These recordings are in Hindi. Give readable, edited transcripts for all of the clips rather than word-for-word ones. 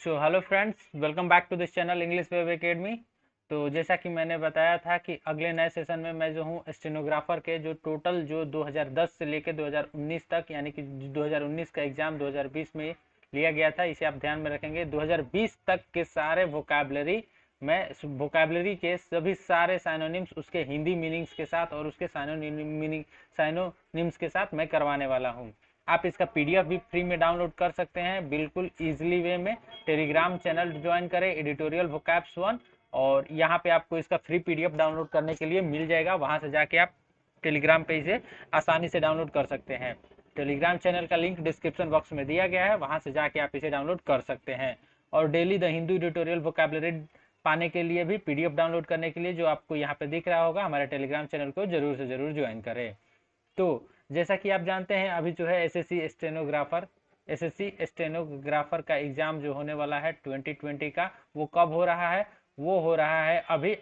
So hello friends, welcome back to this channel English web academy. तो जैसा कि मैंने बताया था कि अगले नए सेशन में मैं जो हूँ स्टेनोग्राफर के जो टोटल जो 2010 से लेकर 2019 तक, यानी कि 2019 का एग्ज़ाम 2020 में लिया गया था, इसे आप ध्यान में रखेंगे। 2020 तक के सारे वोकैबलरी, मैं वोकैबलरी के सभी सारे साइनोनिम्स उसके हिंदी मीनिंग्स के साथ और उसके साइनोनिम्स के साथ मैं करवाने वाला हूँ। आप इसका पीडीएफ भी फ्री में डाउनलोड कर सकते हैं बिल्कुल ईजिली वे में। टेलीग्राम चैनल ज्वाइन करें, एडिटोरियल वोकैब्स 1, और यहाँ पे आपको इसका फ्री पीडीएफ डाउनलोड करने के लिए मिल जाएगा। वहाँ से जाके आप टेलीग्राम पे इसे आसानी से डाउनलोड कर सकते हैं। टेलीग्राम चैनल का लिंक डिस्क्रिप्शन बॉक्स में दिया गया है, वहाँ से जाके आप इसे डाउनलोड कर सकते हैं। और daily the Hindu editorial vocabulary पाने के लिए भी, पीडीएफ डाउनलोड करने के लिए, जो आपको यहाँ पे दिख रहा होगा, हमारे टेलीग्राम चैनल को जरूर से जरूर ज्वाइन करें। तो जैसा कि आप जानते हैं, अभी जो है एसएससी स्टेनोग्राफर का एग्ज़ाम जो होने वाला है 2020 का, वो कब हो रहा है? वो हो रहा है अभी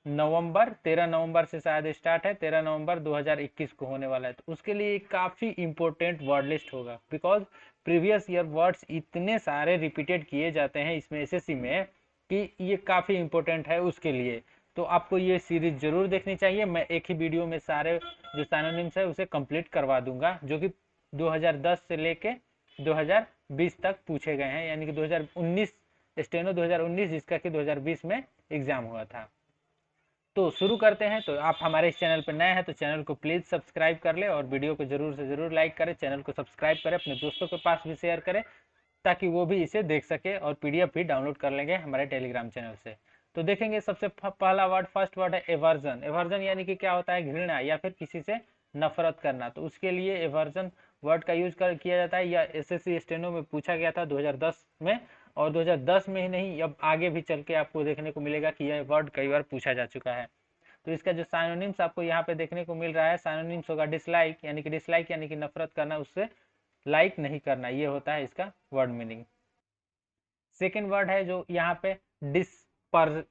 नवंबर 13 नवंबर से शायद स्टार्ट है, 13 नवंबर 2021 को होने वाला है। तो उसके लिए काफ़ी इंपॉर्टेंट वर्ड लिस्ट होगा, बिकॉज प्रीवियस ईयर वर्ड्स इतने सारे रिपीटेड किए जाते हैं इसमें एसएससी में कि ये काफ़ी इंपॉर्टेंट है उसके लिए। तो आपको ये सीरीज जरूर देखनी चाहिए। मैं एक ही वीडियो में सारे जो साइनोनिम्स है उसे कंप्लीट करवा दूंगा, जो कि 2010 से लेके 2020 तक पूछे गए हैं, यानी कि 2019 स्टेनो 2019, जिसका कि 2020 में एग्जाम हुआ था। तो शुरू करते हैं। तो आप हमारे इस चैनल पर नए हैं तो चैनल को प्लीज़ सब्सक्राइब कर ले, और वीडियो को जरूर से जरूर लाइक करें, चैनल को सब्सक्राइब करें, अपने दोस्तों के पास भी शेयर करें ताकि वो भी इसे देख सके, और पीडीएफ भी डाउनलोड कर लेंगे हमारे टेलीग्राम चैनल से। तो देखेंगे सबसे पहला वर्ड, फर्स्ट वर्ड है एवर्जन। एवर्जन यानी कि क्या होता है? घृणा या फिर किसी से नफरत करना। तो उसके लिए एवर्जन वर्ड का यूज किया जाता है। यह एसएससी स्टेनो में पूछा गया था 2010 में, और 2010 में ही नहीं, अब आगे भी चल के आपको देखने को मिलेगा कि यह वर्ड कई बार पूछा जा चुका है। तो इसका जो साइनोनिम्स आपको यहाँ पे देखने को मिल रहा है, साइनोनिम्स होगा डिसलाइक, यानी कि नफरत करना, उससे लाइक नहीं करना, ये होता है इसका वर्ड मीनिंग। सेकेंड वर्ड है जो यहाँ पे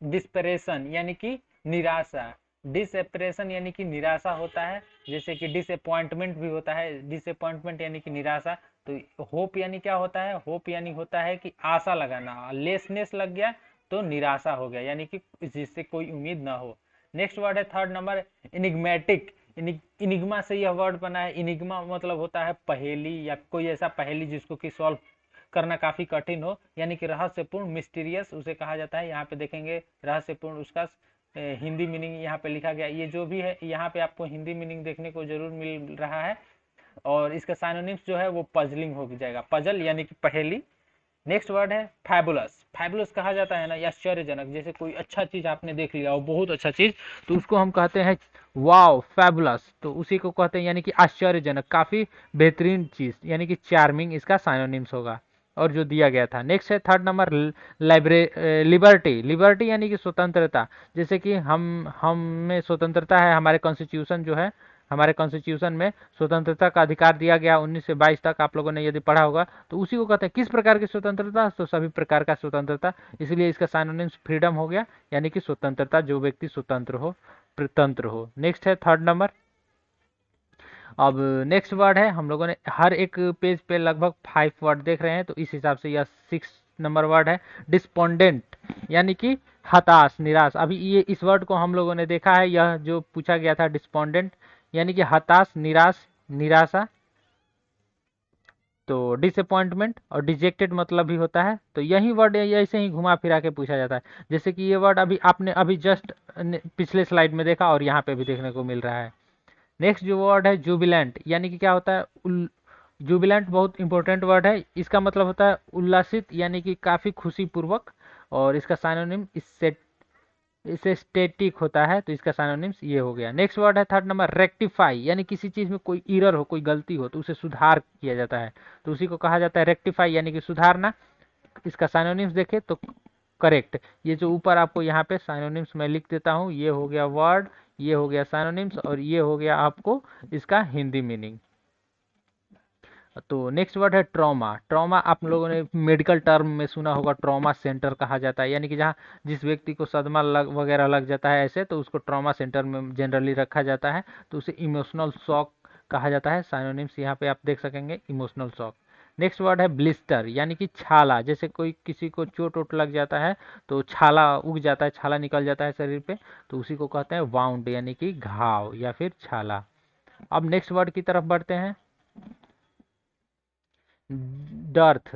डिस्परेशन, यानी कि निराशा। डिसएप्रेशन यानी कि निराशा होता है, जैसे कि डिसअपॉइंटमेंट भी होता है। डिसअपॉइंटमेंट यानी कि निराशा। तो होप यानी क्या होता है? होप यानी होता है कि आशा लगाना, लेसनेस लग गया तो निराशा हो गया, यानी कि जिससे कोई उम्मीद ना हो। नेक्स्ट वर्ड है थर्ड नंबर, इनिग्मेटिक। इनिग्मा से यह वर्ड बना है। इनिग्मा मतलब होता है पहेली, या कोई ऐसा पहेली जिसको कि सॉल्व करना काफी कठिन हो, यानी कि रहस्यपूर्ण, मिस्टीरियस उसे कहा जाता है। यहाँ पे देखेंगे रहस्यपूर्ण, उसका हिंदी मीनिंग यहाँ पे लिखा गया। ये जो भी है यहाँ पे आपको हिंदी मीनिंग देखने को जरूर मिल रहा है। और इसका साइनोनिम्स जो है वो पजलिंग हो जाएगा, पजल यानी कि पहेली। नेक्स्ट वर्ड है फैबुलस। फैबुलस कहा जाता है ना, आश्चर्यजनक। जैसे कोई अच्छा चीज आपने देख लिया हो, बहुत अच्छा चीज, तो उसको हम कहते हैं वाओ, फैबुलस। तो उसी को कहते हैं यानी कि आश्चर्यजनक, काफी बेहतरीन चीज, यानी कि चार्मिंग इसका साइनोनिम्स होगा, और जो दिया गया था। नेक्स्ट है थर्ड नंबर, लिबर्टी। लिबर्टी यानी कि स्वतंत्रता। जैसे कि हम में स्वतंत्रता है, हमारे कॉन्स्टिट्यूशन जो है, हमारे कॉन्स्टिट्यूशन में स्वतंत्रता का अधिकार दिया गया 19 से 22 तक, आप लोगों ने यदि पढ़ा होगा। तो उसी को कहते हैं किस प्रकार की स्वतंत्रता? तो सभी प्रकार का स्वतंत्रता। इसलिए इसका साइनोनिम्स फ्रीडम हो गया, यानी कि स्वतंत्रता, जो व्यक्ति स्वतंत्र हो, प्रतंत्र हो। नेक्स्ट है थर्ड नंबर। अब नेक्स्ट वर्ड है, हम लोगों ने हर एक पेज पे लगभग 5 वर्ड देख रहे हैं, तो इस हिसाब से यह 6 नंबर वर्ड है, डिस्पोंडेंट, यानी कि हताश, निराश। अभी ये इस वर्ड को हम लोगों ने देखा है, यह जो पूछा गया था डिस्पोंडेंट, यानी कि हताश, निराश, निराशा। तो डिसअपॉइंटमेंट और डिजेक्टेड मतलब भी होता है। तो यही वर्ड ऐसे ही घुमा फिरा के पूछा जाता है। जैसे कि ये वर्ड आपने अभी जस्ट पिछले स्लाइड में देखा, और यहाँ पे भी देखने को मिल रहा है। नेक्स्ट जो वर्ड है जुबिलेंट, यानी कि क्या होता है? जुबिलेंट बहुत इंपॉर्टेंट वर्ड है। इसका मतलब होता है उल्लासित, यानी कि काफी खुशी पूर्वक। और इसका साइनोनिम इससे स्टेटिक होता है, तो इसका साइनोनिम्स ये हो गया। नेक्स्ट वर्ड है थर्ड नंबर, रेक्टिफाई, यानी किसी चीज में कोई एरर हो, कोई गलती हो, तो उसे सुधार किया जाता है, तो उसी को कहा जाता है रेक्टिफाई, यानी कि सुधारना। इसका साइनोनिम्स देखें तो करेक्ट। ये जो ऊपर आपको यहाँ पे साइनोनिम्स मैं लिख देता हूँ, ये हो गया वर्ड, ये हो गया साइनोनिम्स, और ये हो गया आपको इसका हिंदी मीनिंग। तो नेक्स्ट वर्ड है ट्रॉमा। ट्रॉमा आप लोगों ने मेडिकल टर्म में सुना होगा, ट्रॉमा सेंटर कहा जाता है, यानी कि जहाँ जिस व्यक्ति को सदमा वगैरह लग जाता है ऐसे, तो उसको ट्रॉमा सेंटर में जनरली रखा जाता है, तो उसे इमोशनल शॉक कहा जाता है। साइनोनिम्स यहाँ पे आप देख सकेंगे, इमोशनल शॉक। नेक्स्ट वर्ड है ब्लिस्टर यानी कि छाला, जैसे कोई किसी को चोट वोट लग जाता है तो छाला उग जाता है, छाला निकल जाता है शरीर पे, तो उसी को कहते हैं वाउंड यानी कि घाव या फिर छाला। अब नेक्स्ट वर्ड की तरफ बढ़ते हैं, डर्थ।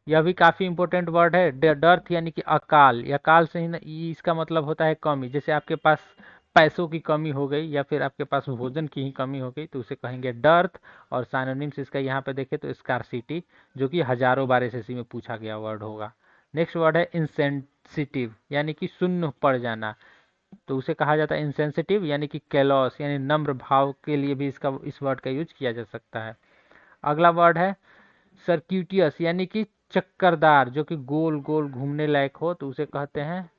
यह भी काफी इंपॉर्टेंट वर्ड है। डर्थ यानी कि अकाल, या काल से ही इसका मतलब होता है कमी। जैसे आपके पास पैसों की कमी हो गई या फिर आपके पास भोजन की ही कमी हो गई तो उसे कहेंगे डर्थ। और साइनोनिम्स इसका यहाँ पे देखें तो स्कार्सिटी, जो कि हजारों बार एसएससी में पूछा गया वर्ड होगा। नेक्स्ट वर्ड है इंसेंसिटिव यानी कि शून्य पड़ जाना, तो उसे कहा जाता है इंसेंसिटिव यानी कि कैलॉस यानी नम्र भाव के लिए भी इस वर्ड का यूज किया जा सकता है। अगला वर्ड है सर्क्यूटियस यानी कि चक्करदार, जो कि गोल गोल घूमने लायक हो तो उसे कहते हैं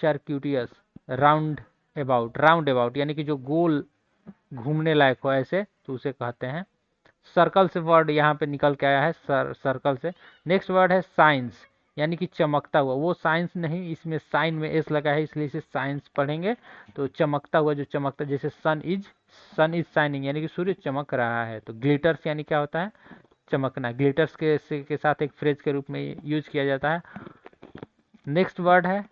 सर्क्यूटियस। राउंड अबाउट यानी कि जो गोल घूमने लायक हो ऐसे तो उसे कहते हैं सर्कल से वर्ड यहाँ पे निकल के आया है, सर्कल से। नेक्स्ट वर्ड है साइंस यानी कि चमकता हुआ, वो साइंस नहीं, इसमें साइन में एस लगा है इसलिए इसे साइंस पढ़ेंगे। तो चमकता हुआ, जो चमकता, जैसे सन इज शाइनिंग यानी कि सूर्य चमक रहा है। तो ग्लिटर्स यानी क्या होता है, चमकना। ग्लिटर्स के साथ एक फ्रेज के रूप में यूज किया जाता है। नेक्स्ट वर्ड है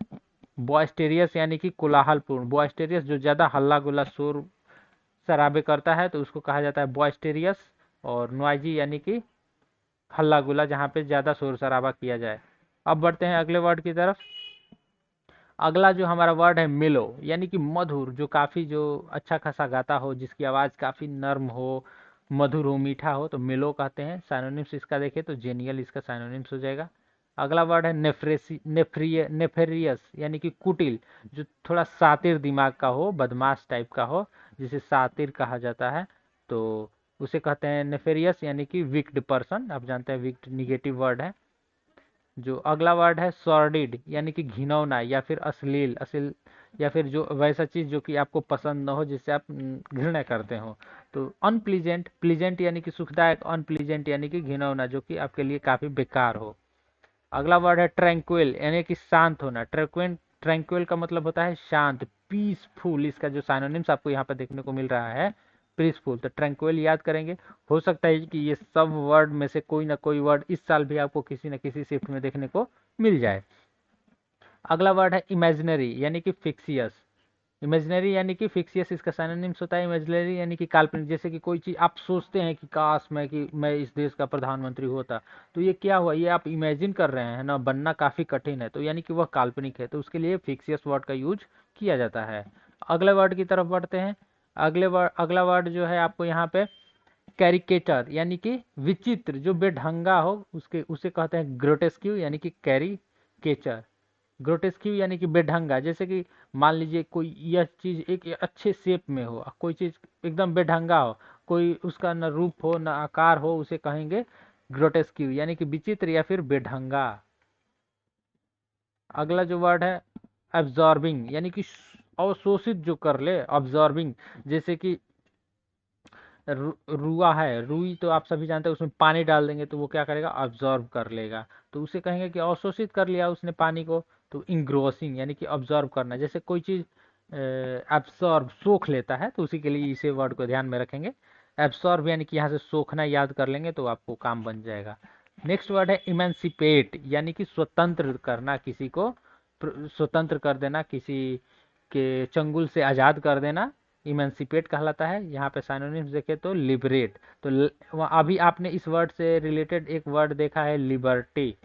बॉयस्टेरियस यानी कि कोलाहलपूर्ण। बॉयस्टेरियस जो ज्यादा हल्ला गुल्ला शोर शराबे करता है तो उसको कहा जाता है बॉयस्टेरियस। और नॉइजी यानी कि हल्ला गुल्ला, जहाँ पे ज्यादा शोर शराबा किया जाए। अब बढ़ते हैं अगले वर्ड की तरफ। अगला जो हमारा वर्ड है मिलो यानी कि मधुर, जो काफी जो अच्छा खासा गाता हो, जिसकी आवाज काफी नर्म हो, मधुर हो, मीठा हो, तो मिलो कहते हैं। साइनोनिम्स इसका देखें तो जेनियल इसका साइनोनिम्स हो जाएगा। अगला वर्ड है नेफेरियस यानी कि कुटिल, जो थोड़ा सातिर दिमाग का हो, बदमाश टाइप का हो, जिसे सातिर कहा जाता है, तो उसे कहते हैं नेफेरियस यानी कि विक्ड पर्सन। आप जानते हैं विक्ड निगेटिव वर्ड है। जो अगला वर्ड है सॉर्डिड यानी कि घिनौना या फिर अश्लील, या फिर जो वैसा चीज जो कि आपको पसंद न हो, जिससे आप घृणा करते हो। तो अनप्लीजेंट, प्लीजेंट यानी कि सुखदायक, अनप्लीजेंट यानी कि घिनौना, जो कि आपके लिए काफी बेकार हो। अगला वर्ड है ट्रैंक्विल यानी कि शांत होना। ट्रैंक्विल का मतलब होता है शांत, पीसफुल। इसका जो साइनोनिम्स आपको यहाँ पे देखने को मिल रहा है पीसफुल, तो ट्रैंक्विल याद करेंगे। हो सकता है कि ये सब वर्ड में से कोई ना कोई वर्ड इस साल भी आपको किसी न किसी शिफ्ट में देखने को मिल जाए। अगला वर्ड है इमेजिनरी यानी कि फिक्सियस। इमेजिनरी यानी कि फिक्सियस, इसका सिनोनिम्स होता है इमेजिनरी यानी कि काल्पनिक। जैसे कि कोई चीज आप सोचते हैं कि काश मैं इस देश का प्रधानमंत्री होता, तो ये क्या हुआ, ये आप इमेजिन कर रहे हैं ना, बनना काफी कठिन है, तो यानी कि वह काल्पनिक है, तो उसके लिए फिक्सियस वर्ड का यूज किया जाता है। अगले वर्ड की तरफ बढ़ते हैं। अगला वर्ड जो है आपको यहाँ पे कैरिकेटर यानी कि विचित्र, जो बेढंगा हो, उसे कहते हैं ग्रोटेस्क्यू यानी कि कैरिकेचर। ग्रोटेस्क्यू यानी कि बेढंगा, जैसे कि मान लीजिए कोई यह चीज एक अच्छे शेप में हो, कोई चीज एकदम बेढंगा हो, कोई उसका न रूप हो न आकार हो, उसे कहेंगे ग्रोटेस्क्यू यानी कि विचित्र या फिर बेढंगा। अगला जो वर्ड है एब्जॉर्बिंग यानी कि अवशोषित जो कर ले, ऑब्जॉर्बिंग। जैसे कि रुआ है, रुई तो आप सभी जानते हैं, उसमें पानी डाल देंगे तो वो क्या करेगा, ऑब्जॉर्ब कर लेगा, तो उसे कहेंगे कि अवशोषित कर लिया उसने पानी को। तो इंग्रोसिंग यानी कि ऑब्जॉर्ब करना, जैसे कोई चीज एब्सॉर्ब सोख लेता है, तो उसी के लिए इसे वर्ड को ध्यान में रखेंगे। एब्सॉर्ब यानी कि यहाँ से सोखना याद कर लेंगे तो आपको काम बन जाएगा। नेक्स्ट वर्ड है इमेंसिपेट यानी कि स्वतंत्र करना, किसी को स्वतंत्र कर देना, किसी के चंगुल से आजाद कर देना, इमेंसिपेट कहलाता है। यहाँ पे साइनोनिम्स देखे तो लिबरेट। तो अभी आपने इस वर्ड से रिलेटेड एक वर्ड देखा है लिबर्टी।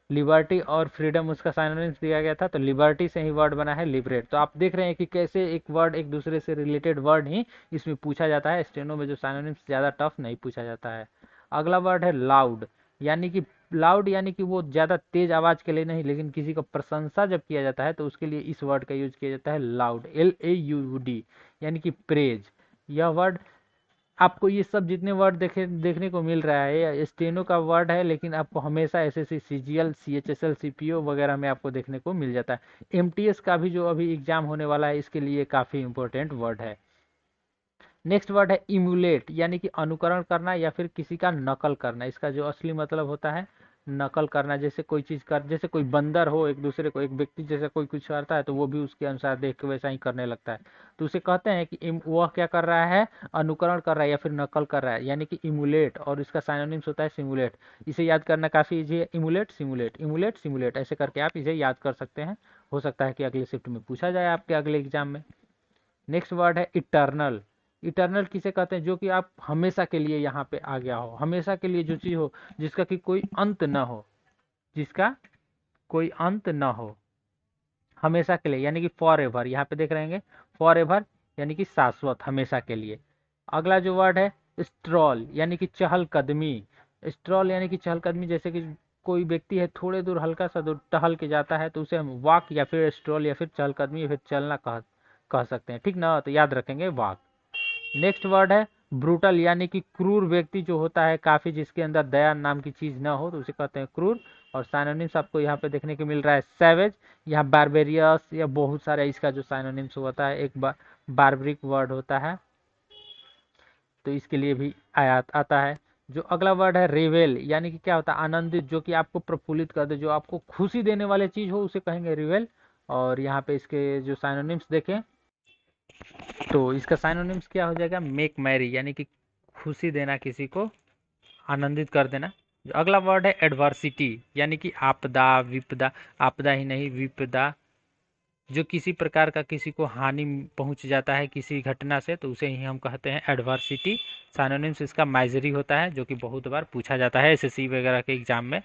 लिबर्टी और फ्रीडम उसका साइनोनिम्स दिया गया था, तो लिबर्टी से ही वर्ड बना है लिबरेट। तो आप देख रहे हैं कि कैसे एक वर्ड एक दूसरे से रिलेटेड वर्ड ही इसमें पूछा जाता है। स्टेनो में जो साइनोनिम्स ज्यादा टफ नहीं पूछा जाता है। अगला वर्ड है लाउड यानी कि लाउड यानी कि वो ज्यादा तेज आवाज के लिए नहीं, लेकिन किसी का प्रशंसा जब किया जाता है तो उसके लिए इस वर्ड का यूज किया जाता है लाउड, LAUD यानी कि प्रेज। यह वर्ड आपको, ये सब जितने वर्ड देखने को मिल रहा है ये स्टेनो का वर्ड है, लेकिन आपको हमेशा SSC CGL CHSL CPO वगैरह में आपको देखने को मिल जाता है। MTS का भी जो अभी एग्जाम होने वाला है इसके लिए काफी इंपॉर्टेंट वर्ड है। नेक्स्ट वर्ड है इमुलेट यानी कि अनुकरण करना या फिर किसी का नकल करना। इसका जो असली मतलब होता है नकल करना, जैसे कोई चीज़ कर, जैसे कोई बंदर हो एक दूसरे को, एक व्यक्ति जैसे कोई कुछ करता है तो वो भी उसके अनुसार देख के वैसा ही करने लगता है, तो उसे कहते हैं कि वह क्या कर रहा है, अनुकरण कर रहा है या फिर नकल कर रहा है, यानी कि इमुलेट, और इसका साइनोनिम्स होता है सिमुलेट। इसे याद करना काफ़ी ईजी है, इमुलेट सिमुलेट, इमुलेट सिमुलेट, ऐसे करके आप इसे याद कर सकते हैं। हो सकता है कि अगले शिफ्ट में पूछा जाए आपके अगले एग्जाम में। नेक्स्ट वर्ड है इटर्नल। इटर्नल किसे कहते हैं, जो कि आप हमेशा के लिए यहाँ पे आ गया हो, हमेशा के लिए जो चीज़ हो जिसका कि कोई अंत ना हो, जिसका कोई अंत ना हो, हमेशा के लिए, यानी कि फॉर एवर, यहाँ पे देख रहे हैं फॉर एवर, यानी कि शाश्वत, हमेशा के लिए। अगला जो वर्ड है स्ट्रॉल, यानी कि चहलकदमी। स्ट्रॉल यानी कि चहलकदमी, जैसे कि कोई व्यक्ति है थोड़े दूर हल्का सा दूर टहल के जाता है तो उसे हम वॉक या फिर स्ट्रॉल या फिर चहलकदमी या फिर चलना कह सकते हैं, ठीक ना, तो याद रखेंगे वॉक। नेक्स्ट वर्ड है ब्रूटल, यानी कि क्रूर व्यक्ति जो होता है काफी, जिसके अंदर दया नाम की चीज ना हो तो उसे कहते हैं क्रूर। और साइनोनिम्स आपको यहाँ पे देखने को मिल रहा है सैवेज, यहाँ बारबेरियस, या बहुत सारा इसका जो साइनोनिम्स होता है, एक बारबरिक वर्ड होता है तो इसके लिए भी आता है। जो अगला वर्ड है रिवेल, यानी कि क्या होता है आनंदित, जो कि आपको प्रफुल्लित कर दे, जो आपको खुशी देने वाली चीज हो उसे कहेंगे रिवेल। और यहाँ पे इसके जो साइनोनिम्स देखें तो इसका साइनोनिम्स क्या हो जाएगा, मेक मैरी, यानी कि खुशी देना, किसी को आनंदित कर देना। जो अगला वर्ड है एडवर्सिटी, यानी कि आपदा विपदा, आपदा ही नहीं विपदा, जो किसी प्रकार का किसी को हानि पहुंच जाता है किसी घटना से तो उसे ही हम कहते हैं एडवर्सिटी। साइनोनिम्स इसका माइजरी होता है, जो कि बहुत बार पूछा जाता है एसएससी वगैरह के एग्जाम में।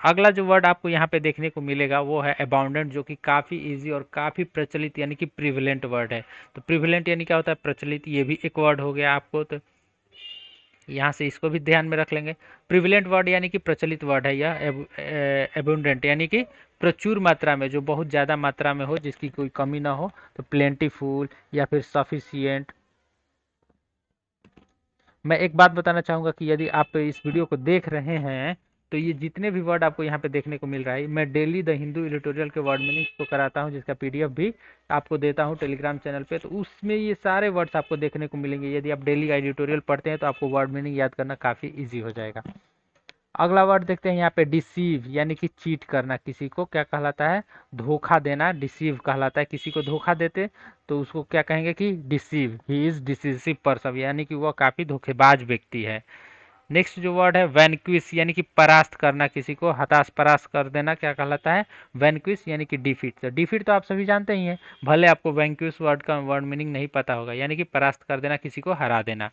अगला जो वर्ड आपको यहाँ पे देखने को मिलेगा वो है अबाउंडेंट, जो कि काफ़ी इजी और काफ़ी प्रचलित यानी कि प्रिविलेंट वर्ड है। तो प्रिविलेंट यानी क्या होता है, प्रचलित, ये भी एक वर्ड हो गया आपको, तो यहाँ से इसको भी ध्यान में रख लेंगे। प्रिविलेंट वर्ड यानी कि प्रचलित वर्ड है यह। एबुंडेंट यानी कि प्रचुर मात्रा में, जो बहुत ज़्यादा मात्रा में हो, जिसकी कोई कमी ना हो, तो प्लेंटीफुल या फिर सफिशियंट। मैं एक बात बताना चाहूँगा कि यदि आप इस वीडियो को देख रहे हैं तो ये जितने भी वर्ड आपको यहाँ पे देखने को मिल रहा है, मैं डेली द हिंदू एडिटोरियल के वर्ड मीनिंग को कराता हूँ, जिसका पीडीएफ भी आपको देता हूँ टेलीग्राम चैनल पे, तो उसमें ये सारे वर्ड्स आपको देखने को मिलेंगे। यदि आप डेली का एडिटोरियल पढ़ते हैं तो आपको वर्ड मीनिंग याद करना काफ़ी ईजी हो जाएगा। अगला वर्ड देखते हैं यहाँ पे डिसीव, यानी कि चीट करना, किसी को क्या कहलाता है, धोखा देना, डिसीव कहलाता है। किसी को धोखा देते तो उसको क्या कहेंगे कि deceive, he is decisive person, यानी कि वह काफी धोखेबाज व्यक्ति है। नेक्स्ट जो वर्ड है वैनक्विश, यानी कि परास्त करना, किसी को हताश परास्त कर देना, क्या कहलाता है, वैनक्विश, यानी कि डिफीट। तो डिफीट तो आप सभी जानते ही हैं, भले आपको वैनक्विश वर्ड का वर्ड मीनिंग नहीं पता होगा, यानी कि परास्त कर देना, किसी को हरा देना।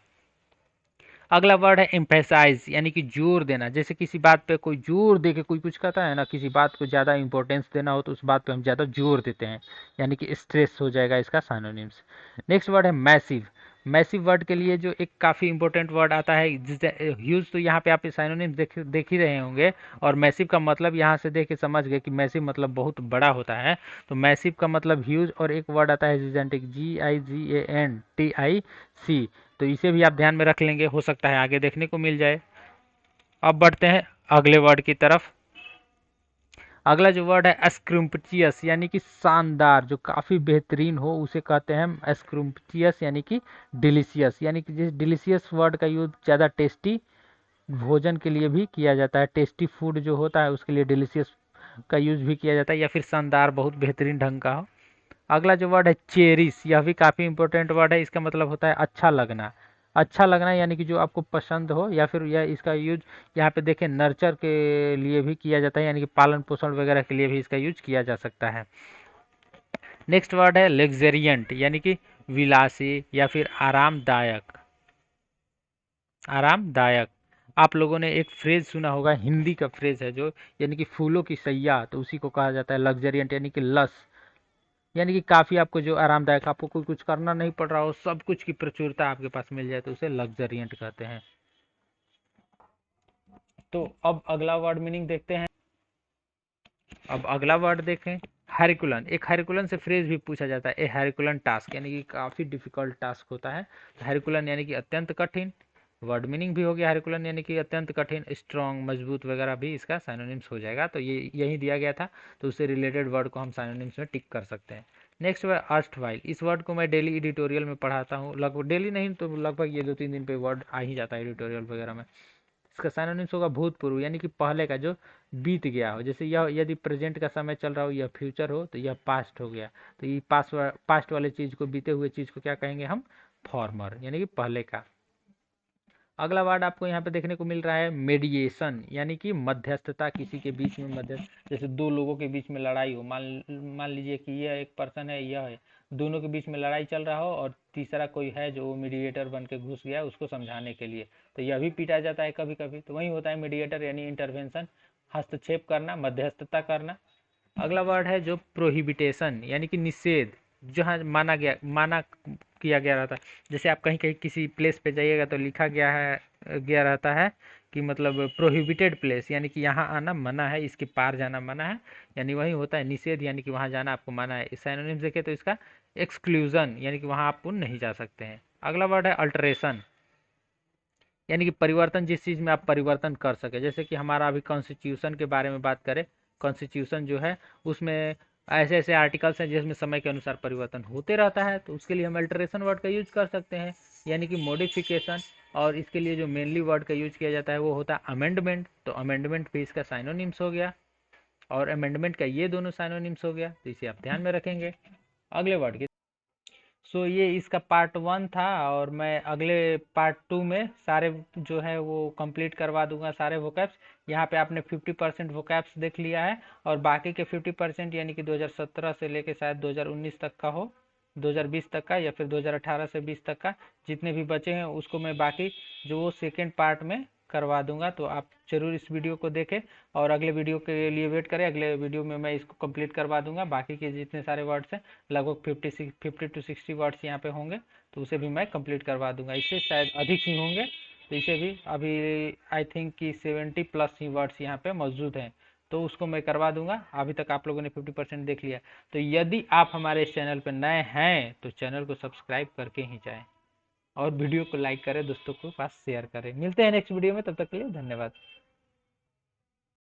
अगला वर्ड है एम्फेसाइज, यानी कि जोर देना, जैसे किसी बात पे कोई जोर दे के कोई कुछ कहता है ना, किसी बात को ज़्यादा इंपॉर्टेंस देना हो तो उस बात पे हम ज़्यादा जोर देते हैं, यानी कि स्ट्रेस हो जाएगा इसका साइनोनिम्स। नेक्स्ट वर्ड है मैसिव। मैसिव वर्ड के लिए जो एक काफ़ी इंपॉर्टेंट वर्ड आता है ह्यूज, तो यहाँ पे आप साइनोनिम्स देख ही रहे होंगे, और मैसिव का मतलब यहाँ से देख के समझ गए कि मैसिव मतलब बहुत बड़ा होता है, तो मैसिव का मतलब ह्यूज। और एक वर्ड आता है जिजेंटिक, GIGANTIC, तो इसे भी आप ध्यान में रख लेंगे, हो सकता है आगे देखने को मिल जाए। अब बढ़ते हैं अगले वर्ड की तरफ। अगला जो वर्ड है स्क्रम्पचियस, यानी कि शानदार, जो काफ़ी बेहतरीन हो उसे कहते हैं हम स्क्रम्पचियस, यानी कि डिलीशियस, यानी कि जिस डिलीशियस वर्ड का यूज ज़्यादा टेस्टी भोजन के लिए भी किया जाता है, टेस्टी फूड जो होता है उसके लिए डिलीशियस का यूज भी किया जाता है, या फिर शानदार, बहुत बेहतरीन ढंग का हो। अगला जो वर्ड है चेरिश, यह भी काफ़ी इंपॉर्टेंट वर्ड है, इसका मतलब होता है अच्छा लगना। अच्छा लगना यानी कि जो आपको पसंद हो, या फिर यह इसका यूज यहाँ पे देखें नर्चर के लिए भी किया जाता है, यानी कि पालन पोषण वगैरह के लिए भी इसका यूज किया जा सकता है। नेक्स्ट वर्ड है लग्जरियंट, यानी कि विलासी या फिर आरामदायक। आरामदायक, आप लोगों ने एक फ्रेज सुना होगा, हिंदी का फ्रेज है जो, यानी कि फूलों की सैया, तो उसी को कहा जाता है लग्जरियंट, यानी कि लस, यानी कि काफ़ी आपको जो आरामदायक, आपको कोई कुछ करना नहीं पड़ रहा हो, सब कुछ की प्रचुरता आपके पास मिल जाए तो उसे लग्जरियंट कहते हैं। तो अब अगला वर्ड मीनिंग देखते हैं। अब अगला वर्ड देखें हैरिकुलन। एक हैरिकुलन से फ्रेज भी पूछा जाता है, ए हैरिकुलन टास्क, यानी कि काफ़ी डिफिकल्ट टास्क होता है। तो हैरिकुलन यानी कि अत्यंत कठिन, वर्ड मीनिंग भी हो गया हैरिकुलन, यानी कि अत्यंत कठिन, स्ट्रॉन्ग, मजबूत वगैरह भी इसका साइनोनिम्स हो जाएगा। तो ये यही दिया गया था, तो उससे रिलेटेड वर्ड को हम साइनोनिम्स में टिक कर सकते हैं। नेक्स्ट वर्ड अर्स्टवाइल, इस वर्ड को मैं डेली एडिटोरियल में पढ़ाता हूँ, लगभग डेली नहीं तो लगभग ये 2-3 दिन पे वर्ड आ ही जाता है एडिटोरियल वगैरह में। इसका साइनोनिम्स होगा भूतपूर्व, यानी कि पहले का जो बीत गया हो। जैसे यह यदि प्रेजेंट का समय चल रहा हो, यह फ्यूचर हो, तो यह पास्ट हो गया। तो ये पास्ट वाले चीज को, बीते हुए चीज को क्या कहेंगे हम? फॉर्मर, यानी कि पहले का। अगला वर्ड आपको यहाँ पे देखने को मिल रहा है मेडिएशन, यानी कि मध्यस्थता, किसी के बीच में मध्यस्थ। जैसे दो लोगों के बीच में लड़ाई हो, मान लीजिए कि यह एक पर्सन है, यह है, दोनों के बीच में लड़ाई चल रहा हो और तीसरा कोई है जो मीडिएटर बन के घुस गया उसको समझाने के लिए, तो यह भी पीटा जाता है कभी कभी। तो वही होता है मीडिएटर, यानी इंटरवेंशन, हस्तक्षेप करना, मध्यस्थता करना। अगला वर्ड है जो प्रोहिबिटेशन, यानी कि निषेध, जहाँ माना किया गया रहता है। जैसे आप कहीं कहीं किसी प्लेस पे जाइएगा तो लिखा गया रहता है कि मतलब प्रोहिबिटेड प्लेस, यानी कि यहाँ आना मना है, इसके पार जाना मना है, यानी वही होता है निषेध, यानी कि वहाँ जाना आपको मना है। सिनोनिम्स देखें तो इसका एक्सक्लूजन, यानी कि वहाँ आप नहीं जा सकते हैं। अगला वर्ड है अल्टरेशन, यानी कि परिवर्तन, जिस चीज़ में आप परिवर्तन कर सके। जैसे कि हमारा अभी कॉन्स्टिट्यूशन के बारे में बात करें, कॉन्स्टिट्यूशन जो है उसमें ऐसे ऐसे आर्टिकल्स हैं जिसमें समय के अनुसार परिवर्तन होते रहता है, तो उसके लिए हम अल्टरेशन वर्ड का यूज कर सकते हैं, यानी कि मॉडिफिकेशन। और इसके लिए जो मेनली वर्ड का यूज किया जाता है वो होता है अमेंडमेंट, तो अमेंडमेंट भी इसका साइनोनिम्स हो गया, और अमेंडमेंट का ये दोनों साइनोनिम्स हो गया, तो इसे आप ध्यान में रखेंगे। अगले वर्ड की ये इसका पार्ट 1 था, और मैं अगले पार्ट 2 में सारे जो है वो कंप्लीट करवा दूंगा, सारे वोकैब्स। यहाँ पे आपने 50% वोकैब्स देख लिया है, और बाकी के 50% यानी कि 2017 से लेके शायद 2019 तक का हो, 2020 तक का, या फिर 2018 से 20 तक का, जितने भी बचे हैं उसको मैं बाकी जो वो सेकेंड पार्ट में करवा दूंगा। तो आप जरूर इस वीडियो को देखें और अगले वीडियो के लिए वेट करें। अगले वीडियो में मैं इसको कंप्लीट करवा दूंगा, बाकी के जितने सारे वर्ड्स हैं, लगभग 50 to 60 वर्ड्स यहाँ पे होंगे, तो उसे भी मैं कंप्लीट करवा दूंगा। इससे शायद अधिक ही होंगे, तो इसे भी अभी आई थिंक कि 70+ ही वर्ड्स यहाँ पे मौजूद हैं, तो उसको मैं करवा दूंगा। अभी तक आप लोगों ने 50% देख लिया, तो यदि आप हमारे इस चैनल पर नए हैं तो चैनल को सब्सक्राइब करके ही जाएं, और वीडियो को लाइक करें, दोस्तों को पास शेयर करें। मिलते हैं नेक्स्ट वीडियो में, तब तक के लिए धन्यवाद।